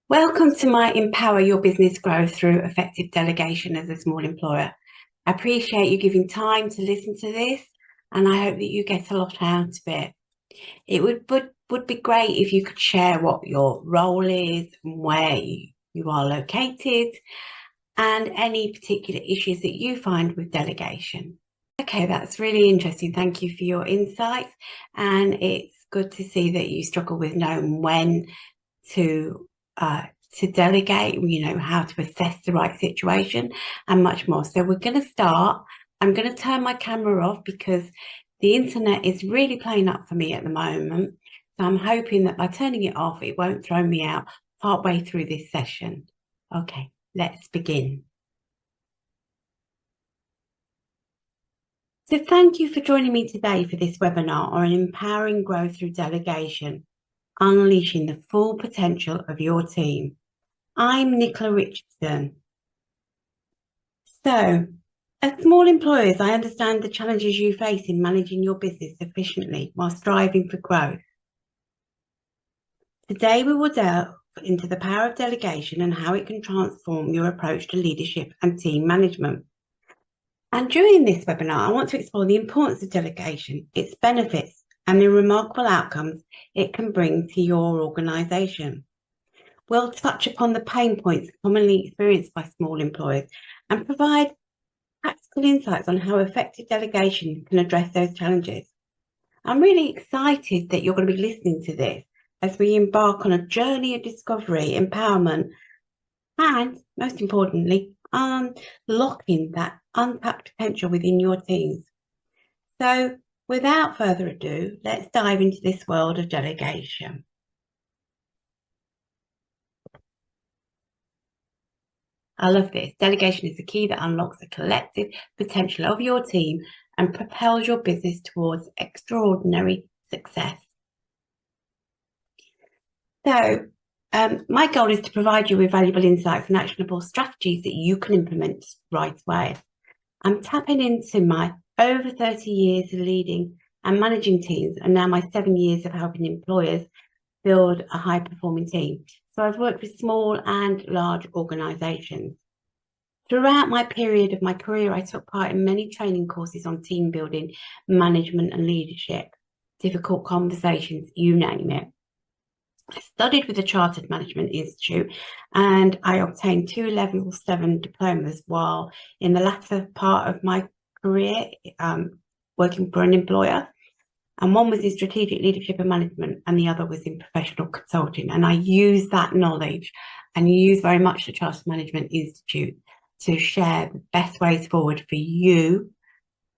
Welcome to my Empower Your Business Growth Through Effective Delegation as a Small Employer. I appreciate you giving time to listen to this, and I hope that you get a lot out of it. It would be great if you could share what your role is and where you are located and any particular issues that you find with delegation. Okay, that's really interesting. Thank you for your insights, and it's good to see that you struggle with knowing when to delegate, how to assess the right situation and much more. So we're going to start. I'm going to turn my camera off because the internet is really playing up for me at the moment. So I'm hoping that by turning it off, it won't throw me out partway through this session. Okay, let's begin. So thank you for joining me today for this webinar on empowering growth through delegation, unleashing the full potential of your team. I'm Nicola Richardson. So, as small employers, I understand the challenges you face in managing your business efficiently while striving for growth. Today, we will delve into the power of delegation and how it can transform your approach to leadership and team management. And during this webinar, I want to explore the importance of delegation, its benefits, and the remarkable outcomes it can bring to your organisation. We'll touch upon the pain points commonly experienced by small employers and provide practical insights on how effective delegation can address those challenges. I'm really excited that you're going to be listening to this as we embark on a journey of discovery, empowerment, and most importantly, unlocking that untapped potential within your teams. So without further ado, let's dive into this world of delegation. I love this. Delegation is the key that unlocks the collective potential of your team and propels your business towards extraordinary success. So, my goal is to provide you with valuable insights and actionable strategies that you can implement right away. I'm tapping into my over 30 years of leading and managing teams, and now my 7 years of helping employers build a high-performing team. So I've worked with small and large organisations. Throughout my period of my career, I took part in many training courses on team building, management and leadership, difficult conversations, you name it. I studied with the Chartered Management Institute and I obtained 2 level 7 diplomas while in the latter part of my career working for an employer. And one was in strategic leadership and management and the other was in professional consulting. And I use that knowledge and use very much the Chartered Management Institute to share the best ways forward for you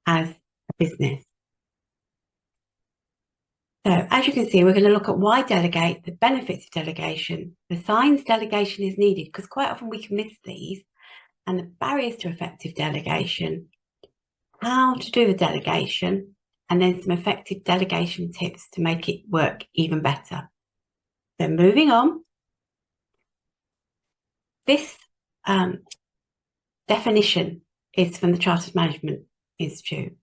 as a business. So as you can see, we're going to look at why delegate, the benefits of delegation, the signs delegation is needed, because quite often we can miss these, and the barriers to effective delegation, how to do the delegation, and then some effective delegation tips to make it work even better. So moving on, this definition is from the Chartered Management Institute.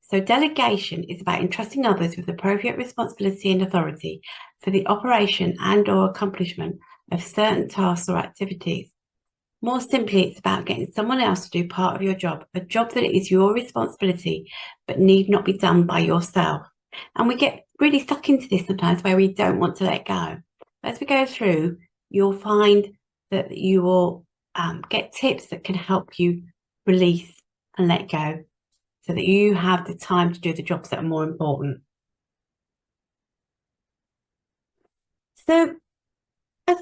So delegation is about entrusting others with appropriate responsibility and authority for the operation and/or accomplishment of certain tasks or activities. More simply, it's about getting someone else to do part of your job, a job that is your responsibility, but need not be done by yourself. And we get really stuck into this sometimes where we don't want to let go. As we go through, you'll find that you will get tips that can help you release and let go, so that you have the time to do the jobs that are more important. So as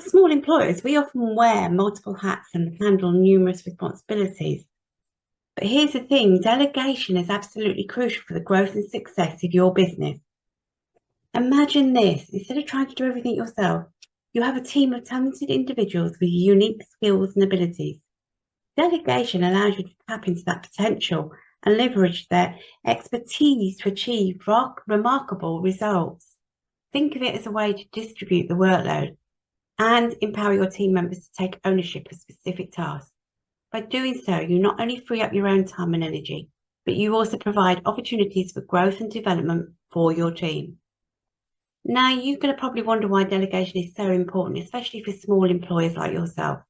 small employers, we often wear multiple hats and handle numerous responsibilities. But here's the thing, delegation is absolutely crucial for the growth and success of your business. Imagine this, instead of trying to do everything yourself, you have a team of talented individuals with unique skills and abilities. Delegation allows you to tap into that potential and leverage their expertise to achieve remarkable results. Think of it as a way to distribute the workload and empower your team members to take ownership of specific tasks. By doing so, you not only free up your own time and energy, but you also provide opportunities for growth and development for your team. Now, you're going to probably wonder why delegation is so important, especially for small employers like yourself.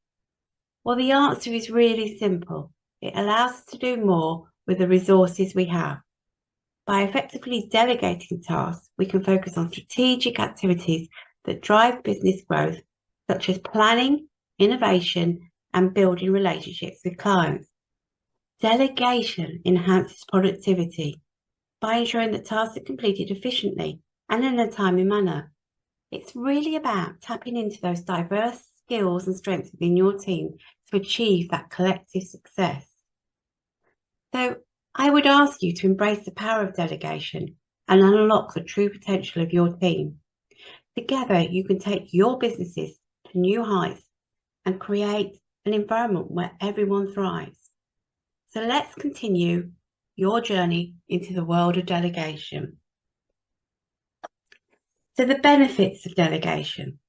Well, the answer is really simple. It allows us to do more with the resources we have. By effectively delegating tasks, we can focus on strategic activities that drive business growth, such as planning, innovation, and building relationships with clients. Delegation enhances productivity by ensuring that tasks are completed efficiently and in a timely manner. It's really about tapping into those diverse skills and strengths within your team to achieve that collective success. So I would ask you to embrace the power of delegation and unlock the true potential of your team. Together, you can take your businesses to new heights and create an environment where everyone thrives. So let's continue your journey into the world of delegation. So the benefits of delegation.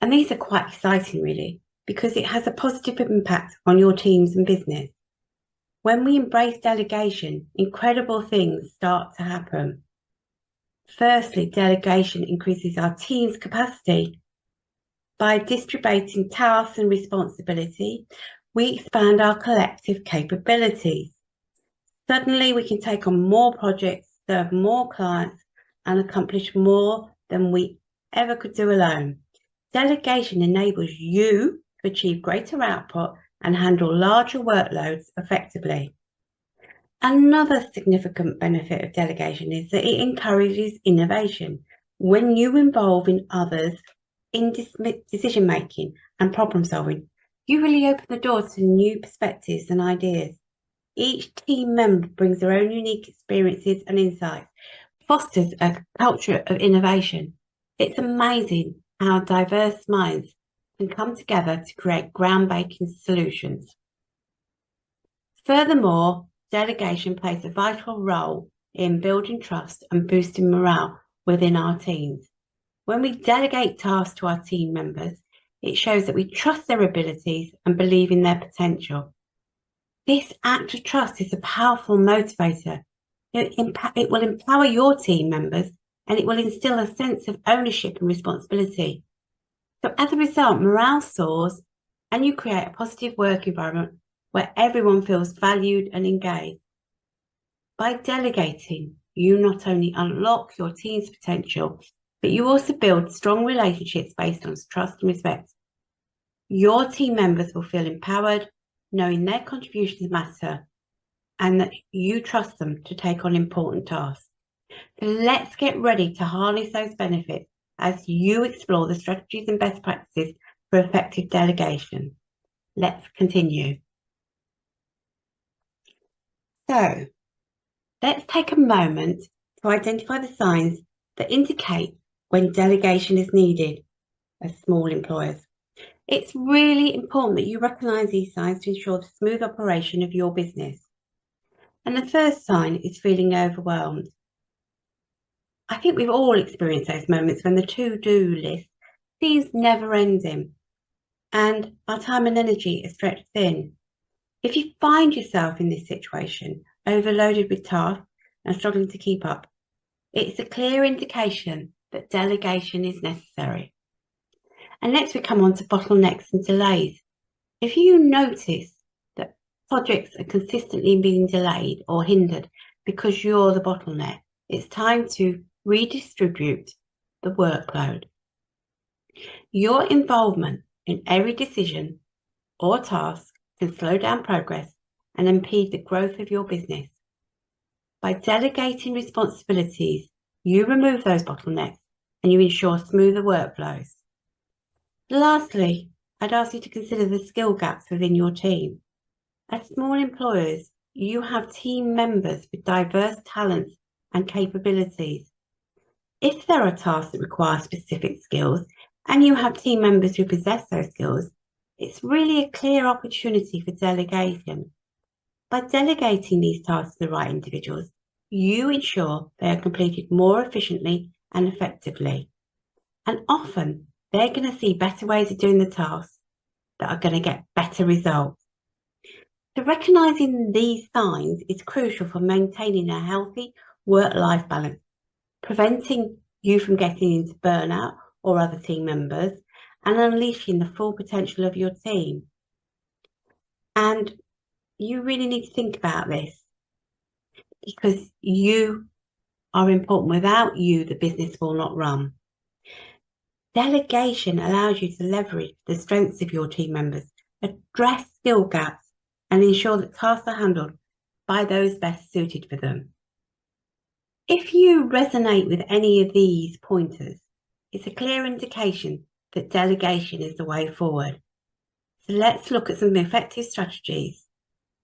And these are quite exciting, really, because it has a positive impact on your teams and business. When we embrace delegation, incredible things start to happen. Firstly, delegation increases our team's capacity. By distributing tasks and responsibility, we expand our collective capabilities. Suddenly, we can take on more projects, serve more clients, and accomplish more than we ever could do alone. Delegation enables you to achieve greater output and handle larger workloads effectively. Another significant benefit of delegation is that it encourages innovation. When you involve in others in decision-making and problem-solving, you really open the door to new perspectives and ideas. Each team member brings their own unique experiences and insights, fosters a culture of innovation. It's amazing how diverse minds can come together to create groundbreaking solutions. Furthermore, delegation plays a vital role in building trust and boosting morale within our teams. When we delegate tasks to our team members, it shows that we trust their abilities and believe in their potential. This act of trust is a powerful motivator. It will empower your team members and it will instill a sense of ownership and responsibility. So as a result, morale soars and you create a positive work environment where everyone feels valued and engaged. By delegating, you not only unlock your team's potential, but you also build strong relationships based on trust and respect. Your team members will feel empowered, knowing their contributions matter and that you trust them to take on important tasks. So let's get ready to harness those benefits as you explore the strategies and best practices for effective delegation. Let's continue. So let's take a moment to identify the signs that indicate when delegation is needed as small employers. It's really important that you recognise these signs to ensure the smooth operation of your business. And the first sign is feeling overwhelmed. I think we've all experienced those moments when the to-do list seems never-ending and our time and energy is stretched thin. If you find yourself in this situation, overloaded with tasks and struggling to keep up, it's a clear indication that delegation is necessary. And next we come on to bottlenecks and delays. If you notice that projects are consistently being delayed or hindered because you're the bottleneck, it's time to redistribute the workload. Your involvement in every decision or task can slow down progress and impede the growth of your business. By delegating responsibilities, you remove those bottlenecks and you ensure smoother workflows. Lastly, I'd ask you to consider the skill gaps within your team. As small employers, you have team members with diverse talents and capabilities. If there are tasks that require specific skills and you have team members who possess those skills, it's really a clear opportunity for delegation. By delegating these tasks to the right individuals, you ensure they are completed more efficiently and effectively. And often, they're going to see better ways of doing the tasks that are going to get better results. So recognising these signs is crucial for maintaining a healthy work-life balance, preventing you from getting into burnout or other team members, and unleashing the full potential of your team. And you really need to think about this, because you are important. Without you, the business will not run. Delegation allows you to leverage the strengths of your team members, address skill gaps, and ensure that tasks are handled by those best suited for them. If you resonate with any of these pointers, it's a clear indication that delegation is the way forward. So let's look at some effective strategies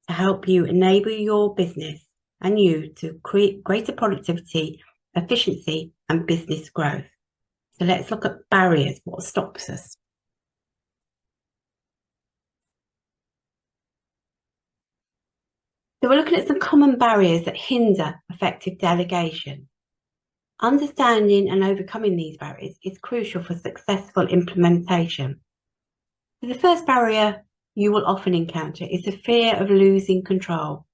to help you enable your business and you to create greater productivity, efficiency, and business growth. So let's look at barriers, what stops us. So we're looking at some common barriers that hinder effective delegation. Understanding and overcoming these barriers is crucial for successful implementation. The first barrier you will often encounter is the fear of losing control.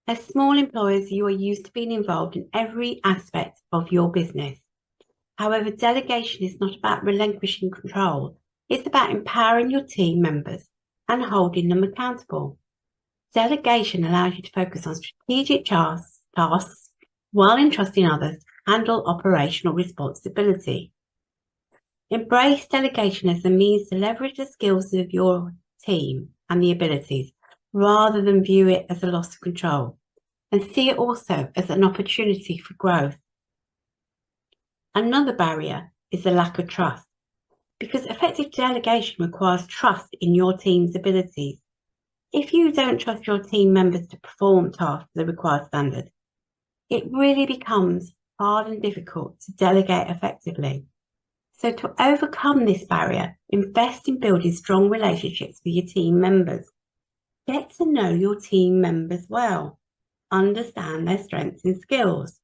As small employers, you are used to being involved in every aspect of your business. However, delegation is not about relinquishing control. It's about empowering your team members and holding them accountable. Delegation allows you to focus on strategic tasks while entrusting others to handle operational responsibility. Embrace delegation as a means to leverage the skills of your team and the abilities, rather than view it as a loss of control, and see it also as an opportunity for growth. Another barrier is the lack of trust, because effective delegation requires trust in your team's abilities. If you don't trust your team members to perform tasks to the required standard, it really becomes hard and difficult to delegate effectively. So to overcome this barrier, invest in building strong relationships with your team members. Get to know your team members well. Understand their strengths and skills.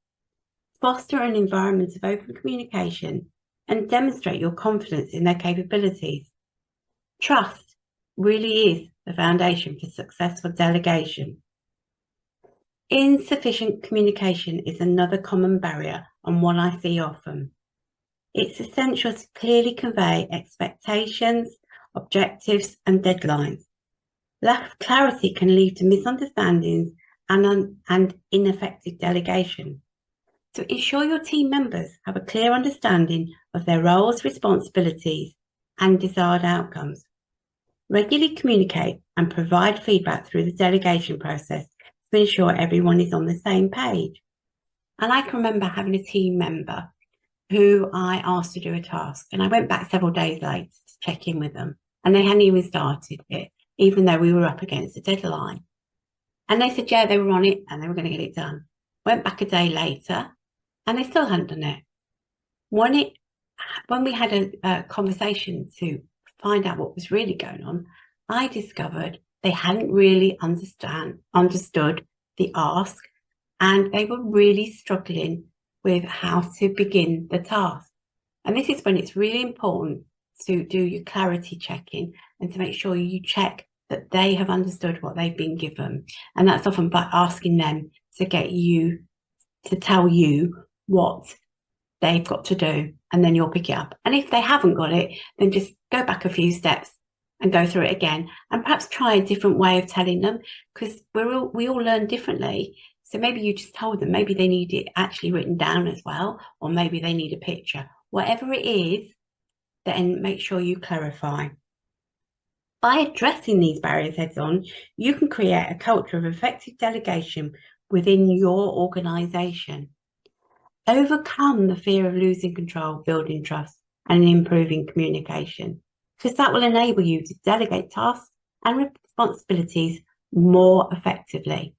Foster an environment of open communication and demonstrate your confidence in their capabilities. Trust really is the foundation for successful delegation. Insufficient communication is another common barrier and one I see often. It's essential to clearly convey expectations, objectives, and deadlines. Lack of clarity can lead to misunderstandings and ineffective delegation. So ensure your team members have a clear understanding of their roles, responsibilities, and desired outcomes. Regularly communicate and provide feedback through the delegation process to ensure everyone is on the same page. And I can remember having a team member who I asked to do a task, and I went back several days later to check in with them, and they hadn't even started it, even though we were up against a deadline. And they said, yeah, they were on it and they were going to get it done. Went back a day later and they still hadn't done it. When we had a conversation to find out what was really going on, I discovered they hadn't really understood the ask, and they were really struggling with how to begin the task. And this is when it's really important to do your clarity checking and to make sure you check that they have understood what they've been given. And that's often by asking them to get you to tell you what they've got to do, and then you'll pick it up. And if they haven't got it, then just go back a few steps and go through it again, and perhaps try a different way of telling them, because we all learn differently. So maybe you just told them, maybe they need it actually written down as well, or maybe they need a picture. Whatever it is, then make sure you clarify. By addressing these barriers heads on, you can create a culture of effective delegation within your organisation. Overcome the fear of losing control, building trust, and improving communication, because that will enable you to delegate tasks and responsibilities more effectively.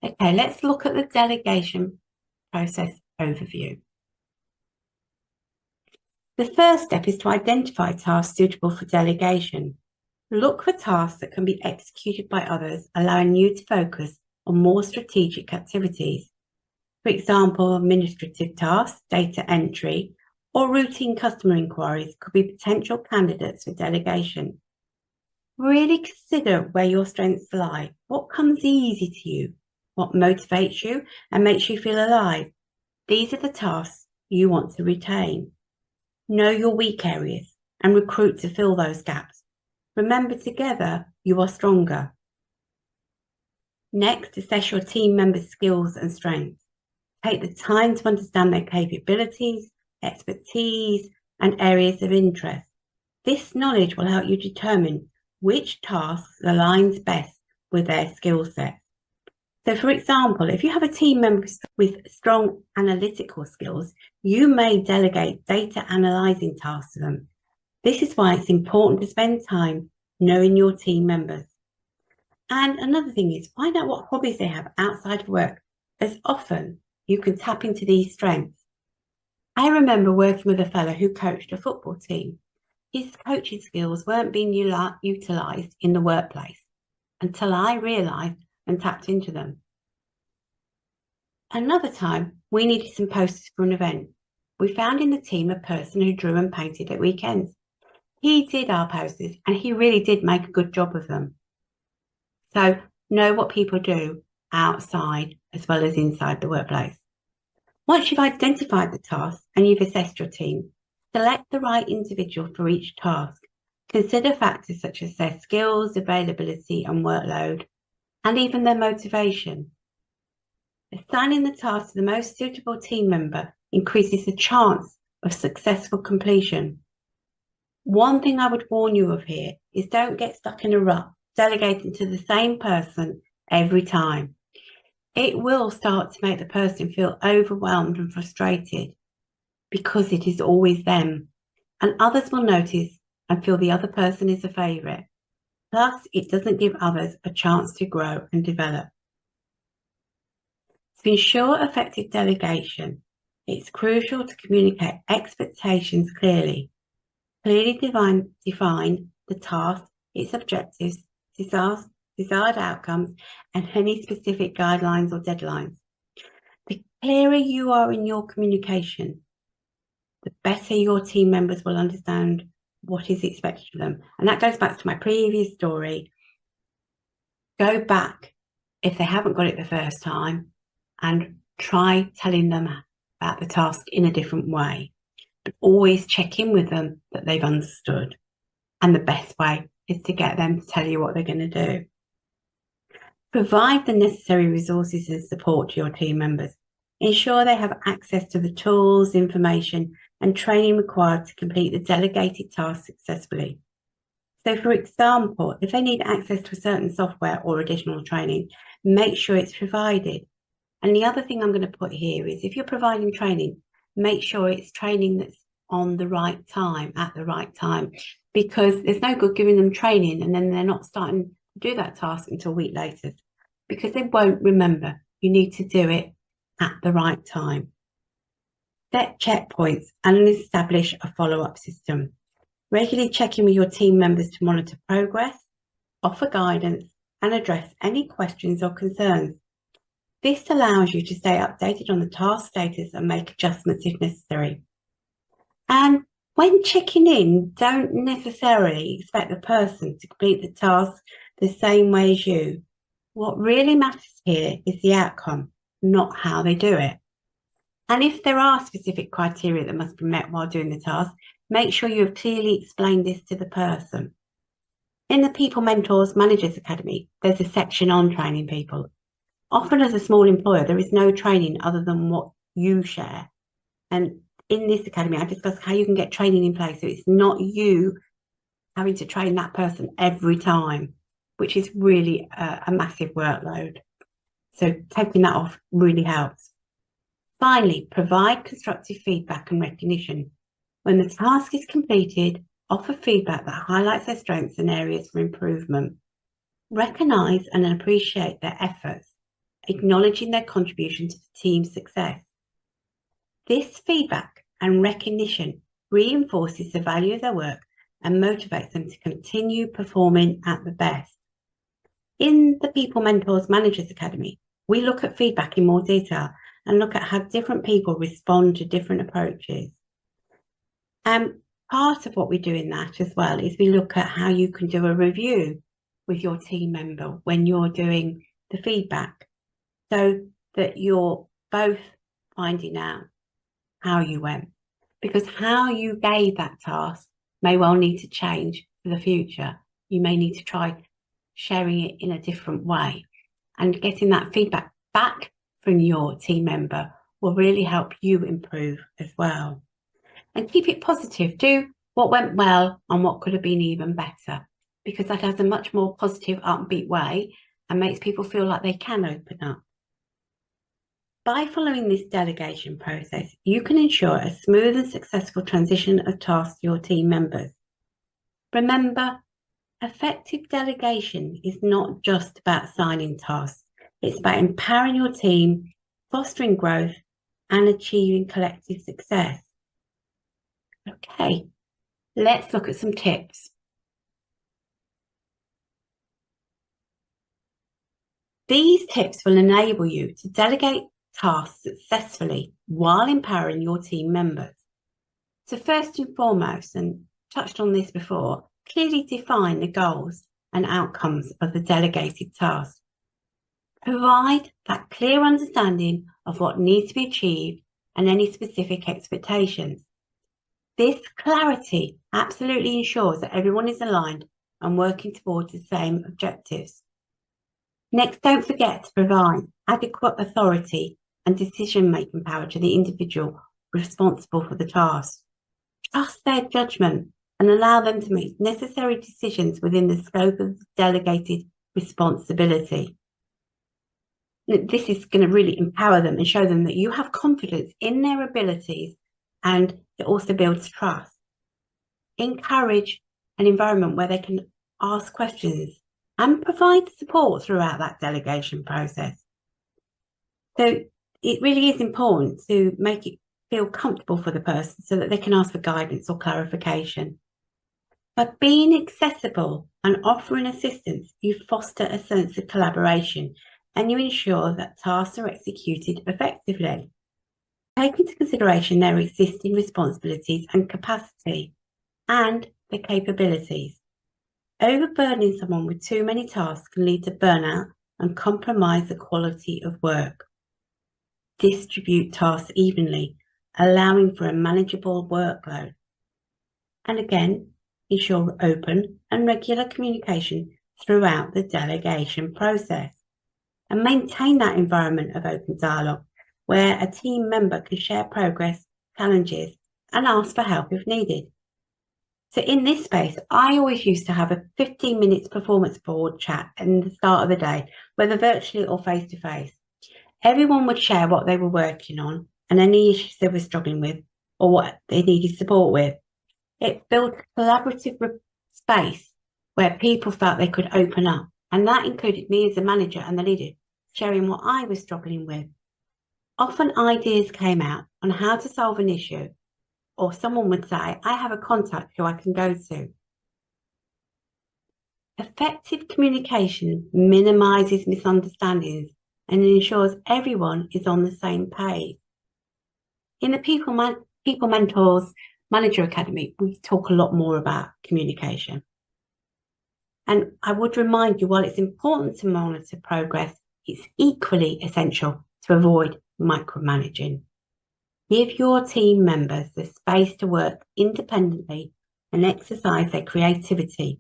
Okay, let's look at the delegation process overview. The first step is to identify tasks suitable for delegation. Look for tasks that can be executed by others, allowing you to focus on more strategic activities. For example, administrative tasks, data entry, or routine customer inquiries could be potential candidates for delegation. Really consider where your strengths lie. What comes easy to you? What motivates you and makes you feel alive? These are the tasks you want to retain. Know your weak areas and recruit to fill those gaps. Remember, together you are stronger. Next, assess your team members' skills and strengths. Take the time to understand their capabilities, expertise, and areas of interest. This knowledge will help you determine which tasks aligns best with their skill set. So, for example, if you have a team member with strong analytical skills, you may delegate data analysing tasks to them. This is why it's important to spend time knowing your team members. And another thing is, find out what hobbies they have outside of work, as often you can tap into these strengths. I remember working with a fellow who coached a football team. His coaching skills weren't being utilised in the workplace until I realised and tapped into them. Another time, we needed some posters for an event. We found in the team a person who drew and painted at weekends. He did our posters and he really did make a good job of them. So know what people do outside as well as inside the workplace. Once you've identified the task and you've assessed your team, select the right individual for each task. Consider factors such as their skills, availability and workload, and even their motivation. Assigning the task to the most suitable team member increases the chance of successful completion. One thing I would warn you of here is don't get stuck in a rut, delegating to the same person every time. It will start to make the person feel overwhelmed and frustrated because it is always them, and others will notice and feel the other person is a favourite. Plus, it doesn't give others a chance to grow and develop. To ensure effective delegation, it's crucial to communicate expectations clearly. Clearly define the task, its objectives, desired outcomes, and any specific guidelines or deadlines. The clearer you are in your communication, the better your team members will understand what is expected of them. And that goes back to my previous story. Go back if they haven't got it the first time and try telling them about the task in a different way. But always check in with them that they've understood. And the best way is to get them to tell you what they're going to do. Provide the necessary resources and support to your team members. Ensure they have access to the tools, information, and training required to complete the delegated task successfully. So, for example, if they need access to a certain software or additional training, make sure it's provided. And the other thing I'm going to put here is if you're providing training, make sure it's training that's on the right time, at the right time, because there's no good giving them training and then they're not starting to do that task until a week later, because they won't remember. You need to do it at the right time. Set checkpoints and establish a follow-up system. Regularly check in with your team members to monitor progress, offer guidance, and address any questions or concerns. This allows you to stay updated on the task status and make adjustments if necessary. And when checking in, don't necessarily expect the person to complete the task the same way as you. What really matters here is the outcome, not how they do it. And if there are specific criteria that must be met while doing the task, make sure you have clearly explained this to the person. In the People Mentors Managers Academy, there's a section on training people. Often as a small employer, there is no training other than what you share. And in this academy, I discuss how you can get training in place so it's not you having to train that person every time, which is really a massive workload. So taking that off really helps. Finally, provide constructive feedback and recognition. When the task is completed, offer feedback that highlights their strengths and areas for improvement. Recognise and appreciate their efforts, acknowledging their contribution to the team's success. This feedback and recognition reinforces the value of their work and motivates them to continue performing at the best. In the People Mentors Managers Academy, we look at feedback in more detail and look at how different people respond to different approaches. And part of what we do in that as well is we look at how you can do a review with your team member when you're doing the feedback, so that you're both finding out how you went, because how you gave that task may well need to change for the future. You may need to try sharing it in a different way, and getting that feedback back from your team member will really help you improve as well. And keep it positive. Do what went well and what could have been even better, because that has a much more positive, upbeat way and makes people feel like they can open up. By following this delegation process, you can ensure a smooth and successful transition of tasks to your team members. Remember, effective delegation is not just about assigning tasks. It's about empowering your team, fostering growth, and achieving collective success. Okay, let's look at some tips. These tips will enable you to delegate tasks successfully while empowering your team members. So first and foremost, and touched on this before, clearly define the goals and outcomes of the delegated task. Provide that clear understanding of what needs to be achieved and any specific expectations. This clarity absolutely ensures that everyone is aligned and working towards the same objectives. Next, don't forget to provide adequate authority and decision-making power to the individual responsible for the task. Trust their judgment and allow them to make necessary decisions within the scope of the delegated responsibility. This is going to really empower them and show them that you have confidence in their abilities, and it also builds trust. Encourage an environment where they can ask questions and provide support throughout that delegation process. So it really is important to make it feel comfortable for the person so that they can ask for guidance or clarification. By being accessible and offering assistance, you foster a sense of collaboration and you ensure that tasks are executed effectively. Take into consideration their existing responsibilities and capacity and their capabilities. Overburdening someone with too many tasks can lead to burnout and compromise the quality of work. Distribute tasks evenly, allowing for a manageable workload. And again, ensure open and regular communication throughout the delegation process. And maintain that environment of open dialogue where a team member can share progress, challenges, and ask for help if needed. So in this space, I always used to have a 15 minutes performance board chat in the start of the day, whether virtually or face-to-face. Everyone would share what they were working on and any issues they were struggling with or what they needed support with. It built a collaborative space where people felt they could open up, and that included me as a manager and the leader, sharing what I was struggling with. Often ideas came out on how to solve an issue, or someone would say, I have a contact who I can go to. Effective communication minimises misunderstandings and ensures everyone is on the same page. In the People Mentors Manager Academy, we talk a lot more about communication. And I would remind you, while it's important to monitor progress, it's equally essential to avoid micromanaging. Give your team members the space to work independently and exercise their creativity.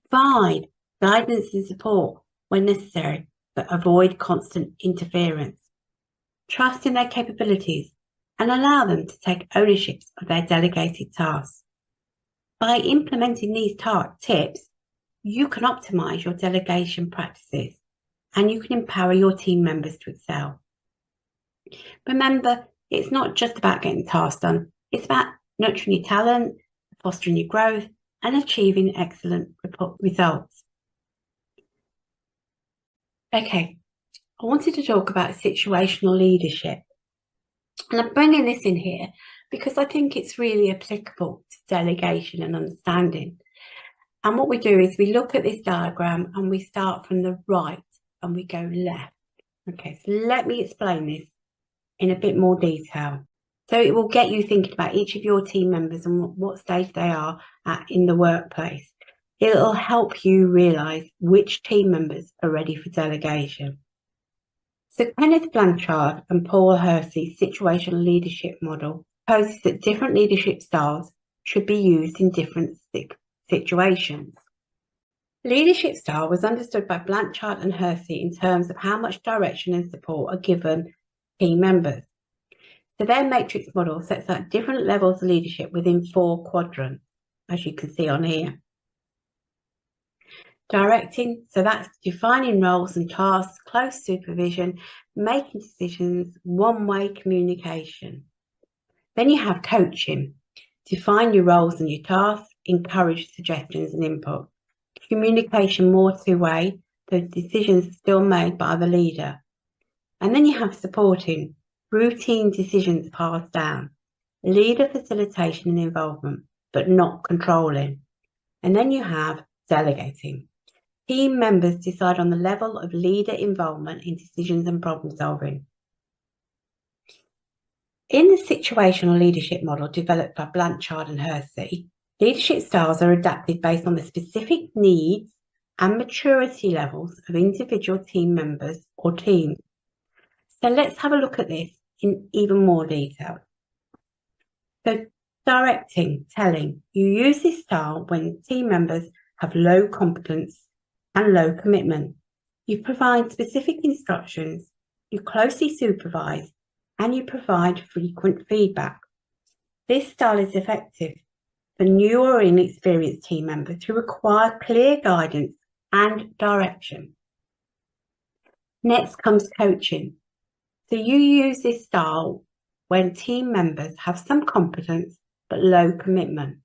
Provide guidance and support when necessary, but avoid constant interference. Trust in their capabilities and allow them to take ownership of their delegated tasks. By implementing these tips, you can optimize your delegation practices and you can empower your team members to excel. Remember, it's not just about getting tasks done. It's about nurturing your talent, fostering your growth, and achieving excellent results. Okay, I wanted to talk about situational leadership. And I'm bringing this in here because I think it's really applicable to delegation and understanding. And what we do is we look at this diagram and we start from the right and we go left. Okay, so let me explain this in a bit more detail. So it will get you thinking about each of your team members and what stage they are at in the workplace. It'll help you realise which team members are ready for delegation. So Kenneth Blanchard and Paul Hersey's situational leadership model proposes that different leadership styles should be used in different situations. Leadership style was understood by Blanchard and Hersey in terms of how much direction and support are given team members. So their matrix model sets out different levels of leadership within 4 quadrants, as you can see on here. Directing, so that's defining roles and tasks, close supervision, making decisions, one-way communication. Then you have coaching, define your roles and your tasks, encourage suggestions and input. Communication more two-way, the decisions are still made by the leader. And then you have supporting, routine decisions passed down, leader facilitation and involvement, but not controlling. And then you have delegating. Team members decide on the level of leader involvement in decisions and problem solving. In the situational leadership model developed by Blanchard and Hersey, leadership styles are adapted based on the specific needs and maturity levels of individual team members or teams. So let's have a look at this in even more detail. So directing, telling, you use this style when team members have low competence and low commitment. You provide specific instructions, you closely supervise, and you provide frequent feedback. This style is effective for new or inexperienced team members who require clear guidance and direction. Next comes coaching. So you use this style when team members have some competence but low commitment.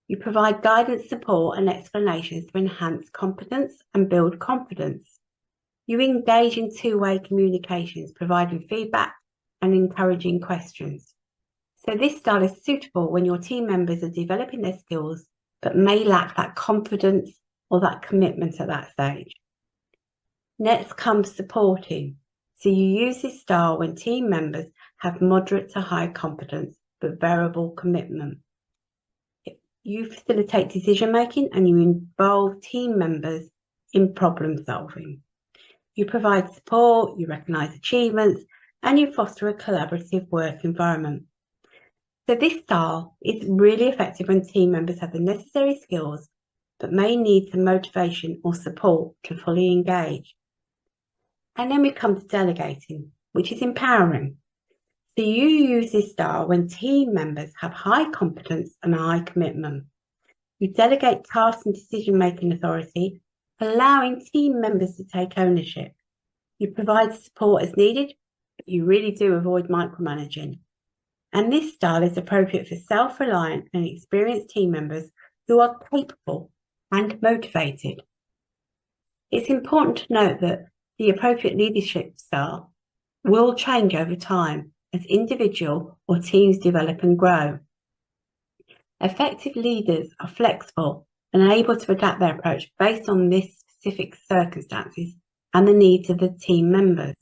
You provide guidance, support, and explanations to enhance competence and build confidence. You engage in two-way communications, providing feedback and encouraging questions. So this style is suitable when your team members are developing their skills but may lack that confidence or that commitment at that stage. Next comes supporting. So you use this style when team members have moderate to high competence but variable commitment. You facilitate decision making and you involve team members in problem solving. You provide support, you recognise achievements, and you foster a collaborative work environment. So this style is really effective when team members have the necessary skills but may need some motivation or support to fully engage. And then we come to delegating, which is empowering. So you use this style when team members have high competence and high commitment. You delegate tasks and decision-making authority, allowing team members to take ownership. You provide support as needed, but you really do avoid micromanaging. And this style is appropriate for self-reliant and experienced team members who are capable and motivated. It's important to note that the appropriate leadership style will change over time as individual or teams develop and grow. Effective leaders are flexible and able to adapt their approach based on this specific circumstances and the needs of the team members.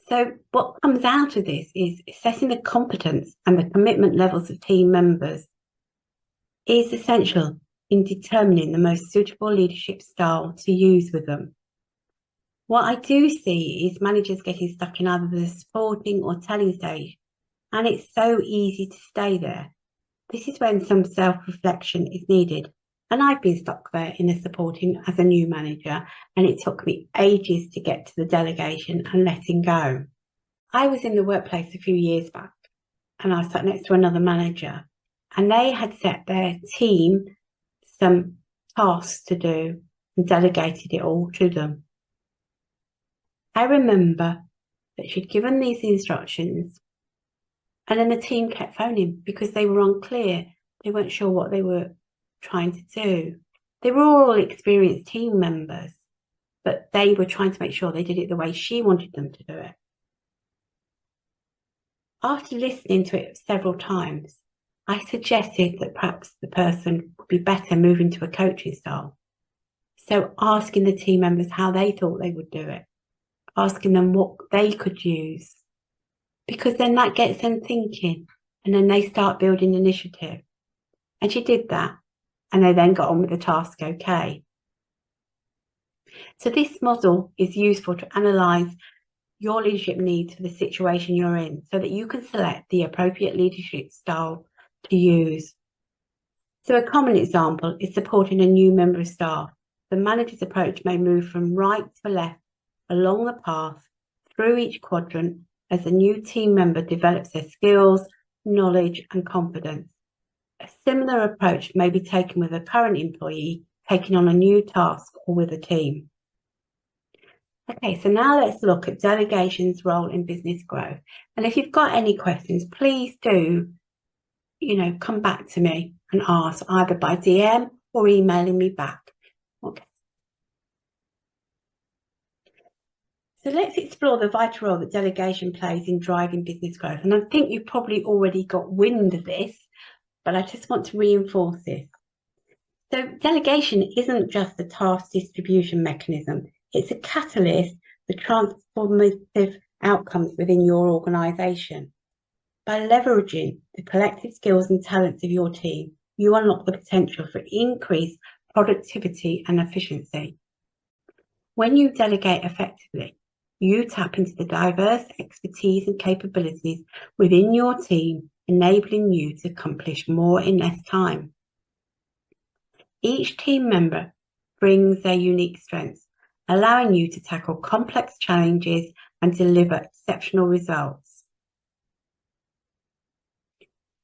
So what comes out of this is assessing the competence and the commitment levels of team members is essential in determining the most suitable leadership style to use with them. What I do see is managers getting stuck in either the supporting or telling stage, and it's so easy to stay there. This is when some self-reflection is needed. And I've been stuck there in the supporting as a new manager, and it took me ages to get to the delegation and letting go. I was in the workplace a few years back, and I sat next to another manager, and they had set their team some tasks to do and delegated it all to them. I remember that she'd given these instructions, and then the team kept phoning because they were unclear. They weren't sure what they were trying to do. They were all experienced team members, but they were trying to make sure they did it the way she wanted them to do it. After listening to it several times, I suggested that perhaps the person would be better moving to a coaching style. So asking the team members how they thought they would do it, asking them what they could use, because then that gets them thinking and then they start building initiative. And she did that, and they then got on with the task okay. So this model is useful to analyse your leadership needs for the situation you're in so that you can select the appropriate leadership style to use. So a common example is supporting a new member of staff. The manager's approach may move from right to left along the path through each quadrant as the new team member develops their skills, knowledge and confidence. A similar approach may be taken with a current employee taking on a new task or with a team. Okay, so now let's look at delegation's role in business growth. And if you've got any questions, please do, come back to me and ask either by DM or emailing me back. Okay. So let's explore the vital role that delegation plays in driving business growth. And I think you've probably already got wind of this, but I just want to reinforce this. So delegation isn't just a task distribution mechanism. It's a catalyst for transformative outcomes within your organisation. By leveraging the collective skills and talents of your team, you unlock the potential for increased productivity and efficiency. When you delegate effectively, you tap into the diverse expertise and capabilities within your team, enabling you to accomplish more in less time. Each team member brings their unique strengths, allowing you to tackle complex challenges and deliver exceptional results.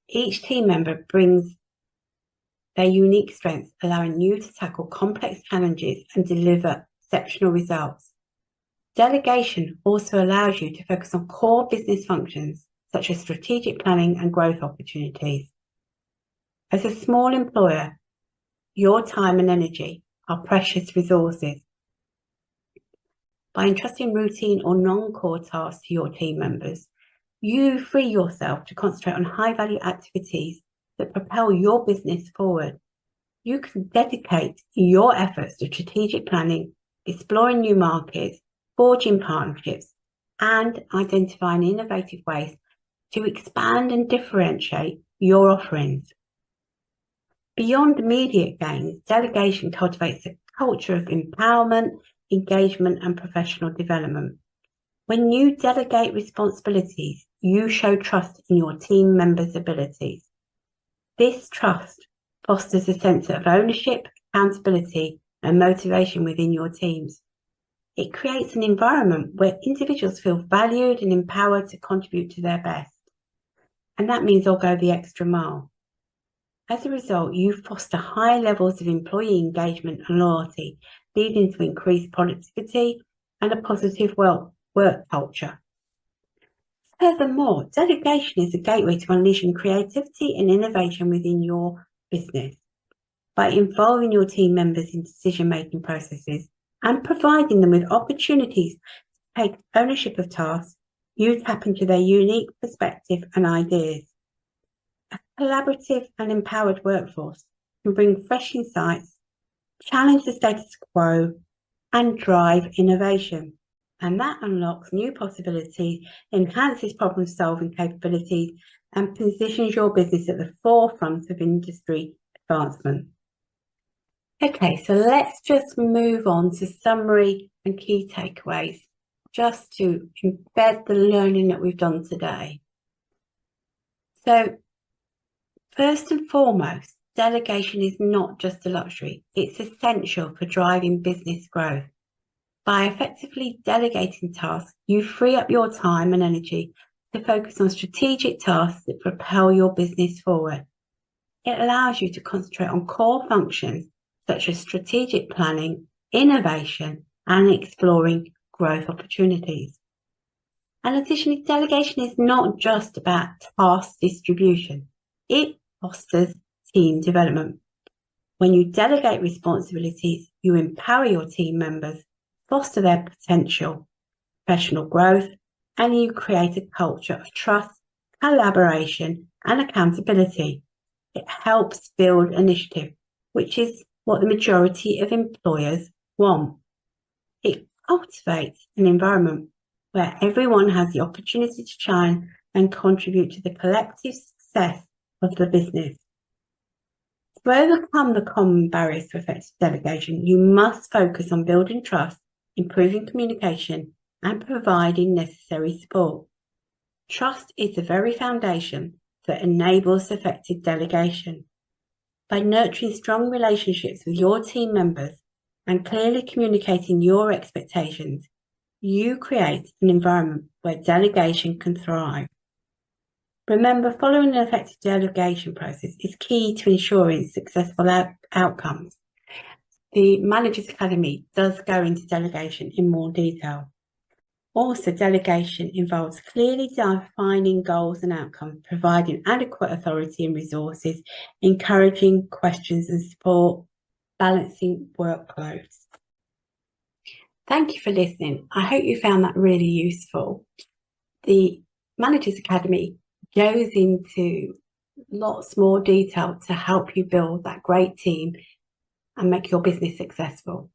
Each team member brings their unique strengths, allowing you to tackle complex challenges and deliver exceptional results. Delegation also allows you to focus on core business functions, such as strategic planning and growth opportunities. As a small employer, your time and energy are precious resources. By entrusting routine or non-core tasks to your team members, you free yourself to concentrate on high-value activities that propel your business forward. You can dedicate your efforts to strategic planning, exploring new markets, forging partnerships, and identifying innovative ways to expand and differentiate your offerings. Beyond immediate gains, delegation cultivates a culture of empowerment, engagement, and professional development. When you delegate responsibilities, you show trust in your team members' abilities. This trust fosters a sense of ownership, accountability, and motivation within your teams. It creates an environment where individuals feel valued and empowered to contribute to their best. And that means they'll go the extra mile. As a result, you foster high levels of employee engagement and loyalty, leading to increased productivity and a positive work culture. Furthermore, delegation is a gateway to unleashing creativity and innovation within your business. By involving your team members in decision-making processes and providing them with opportunities to take ownership of tasks, you tap into their unique perspective and ideas. A collaborative and empowered workforce can bring fresh insights, challenge the status quo, and drive innovation. And that unlocks new possibilities, enhances problem-solving capabilities, and positions your business at the forefront of industry advancement. Okay, so let's just move on to summary and key takeaways, just to embed the learning that we've done today. So, first and foremost, delegation is not just a luxury, it's essential for driving business growth. By effectively delegating tasks, you free up your time and energy to focus on strategic tasks that propel your business forward. It allows you to concentrate on core functions such as strategic planning, innovation, and exploring growth opportunities. And additionally, delegation is not just about task distribution. It fosters team development. When you delegate responsibilities, you empower your team members, foster their potential, professional growth, and you create a culture of trust, collaboration, and accountability. It helps build initiative, which is what the majority of employers want. It cultivates an environment where everyone has the opportunity to shine and contribute to the collective success of the business. To overcome the common barriers to effective delegation, you must focus on building trust, improving communication, and providing necessary support. Trust is the very foundation that enables effective delegation. By nurturing strong relationships with your team members and clearly communicating your expectations, you create an environment where delegation can thrive. Remember, following an effective delegation process is key to ensuring successful outcomes. The Managers Academy does go into delegation in more detail. Also, delegation involves clearly defining goals and outcomes, providing adequate authority and resources, encouraging questions and support, balancing workloads. Thank you for listening. I hope you found that really useful. The Managers Academy goes into lots more detail to help you build that great team and make your business successful.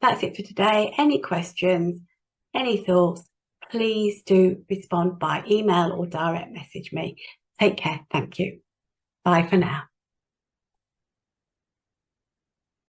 That's it for today. Any questions, any thoughts, please do respond by email or direct message me. Take care. Thank you. Bye for now.